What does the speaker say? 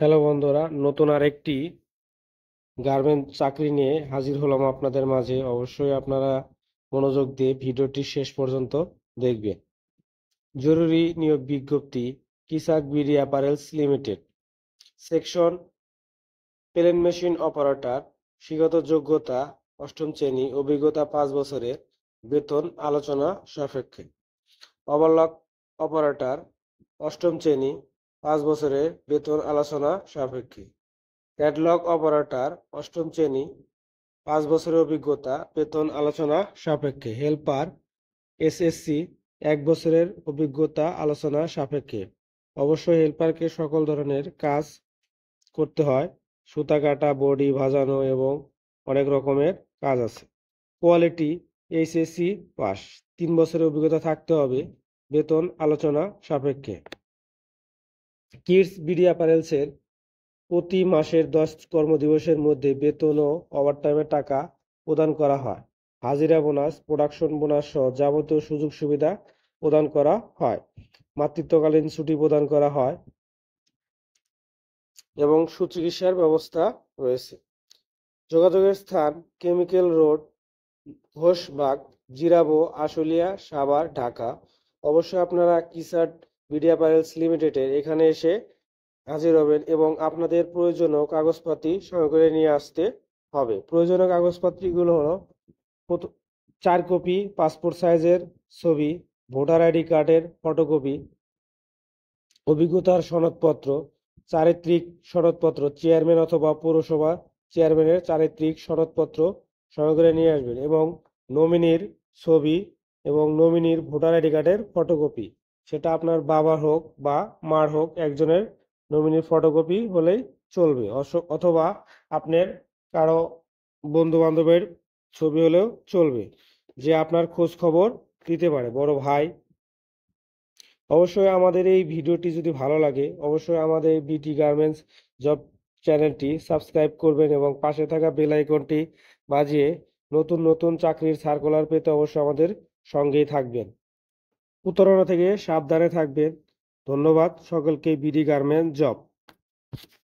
Hello বন্ধুরা, নতুন আরেকটি গার্মেন্ট চাকরি নিয়ে হাজির হলাম আপনাদের মাঝে। অবশ্যই আপনারা মনোযোগ দিয়ে ভিডিওটি শেষ পর্যন্ত দেখবেন। জরুরি নিয়োগ বিজ্ঞপ্তি, কিসাক BD apparels limited, section plain machine operator, শিক্ষাগত যোগ্যতা অষ্টম শ্রেণী, অভিজ্ঞতা 5 বছরের, বেতন আলোচনা সাপেক্ষে। ওভারলক অপারেটর, অষ্টম শ্রেণী, 5 বছরের, বেতন আলোচনা সাপেক্ষে। ক্যাটলগ অপারেটর, অষ্টম শ্রেণী, 5 বছরের অভিজ্ঞতা, বেতন আলোচনা সাপেক্ষে। হেল্পার এসএসসি, 1 বছরের অভিজ্ঞতা, আলোচনা সাপেক্ষে। অবশ্যই হেল্পারকে সকল ধরনের কাজ করতে হয়, সুতা কাটা, বডি ভাজানো এবং অনেক রকমের কাজ আছে। কোয়ালিটি এইচএসসি পাস, 3 বছরের অভিজ্ঞতা থাকতে হবে, বেতন আলোচনা সাপেক্ষে। কিডস বিডি অ্যাপারেলসের প্রতি মাসের 10 কর্মদিবসের মধ্যে বেতন ও ওভারটাইমের টাকা প্রদান করা হয়। হাজিরা বোনাস, প্রোডাকশন বোনাস সহ যাবতীয় সুযোগ সুবিধা প্রদান করা হয়। মাতৃত্বকালীন ছুটি প্রদান করা হয় এবং সুচিকিৎসার ব্যবস্থা রয়েছে। যোগাযোগের স্থান কেমিক্যাল রোড, ঘোষবাগ, জিরাবো, আশুলিয়া, সাভার, ঢাকা। অবশ্যই আপনারা কিসাট বিডি অ্যাপারেলস লিমিটেডের এখানে এসে হাজির হবেন এবং আপনাদের প্রয়োজনীয় কাগজপাতি সঙ্গে করে নিয়ে আসতে হবে। প্রয়োজনীয় কাগজপত্রগুলো হলো 4 কপি পাসপোর্ট সাইজের ছবি, ভোটার আইডি কার্ডের ফটোকপি, অভিজ্ঞতার সনদপত্র, চারিত্রিক সনদপত্র, চেয়ারম্যান অথবা পৌরসভা চেয়ারম্যানের চারিত্রিক সনদপত্র সঙ্গে করে নিয়ে আসবেন এবং নমিনির ছবি এবং নমিনির ভোটার আইডি কার্ডের ফটোকপি। সেটা আপনার বাবার হোক বা মার হোক, একজনের নমিনির ফটোকপি হলেই চলবে। অথবা আপনার কারো বন্ধু বান্ধবের ছবি হলেও চলবে, যে আপনার খোঁজ খবর দিতে পারে, বড় ভাই। অবশ্যই আমাদের এই ভিডিওটি যদি ভালো লাগে, অবশ্যই আমাদের বিটি গার্মেন্টস জব চ্যানেলটি সাবস্ক্রাইব করবেন এবং পাশে থাকা বেল আইকনটি বাজিয়ে নতুন নতুন চাকরির সার্কুলার পেতে অবশ্যই আমাদের সঙ্গেই থাকবেন। প্রতারণা থেকে সাবধানে থাকবেন। ধন্যবাদ সকলকে। BD garments job.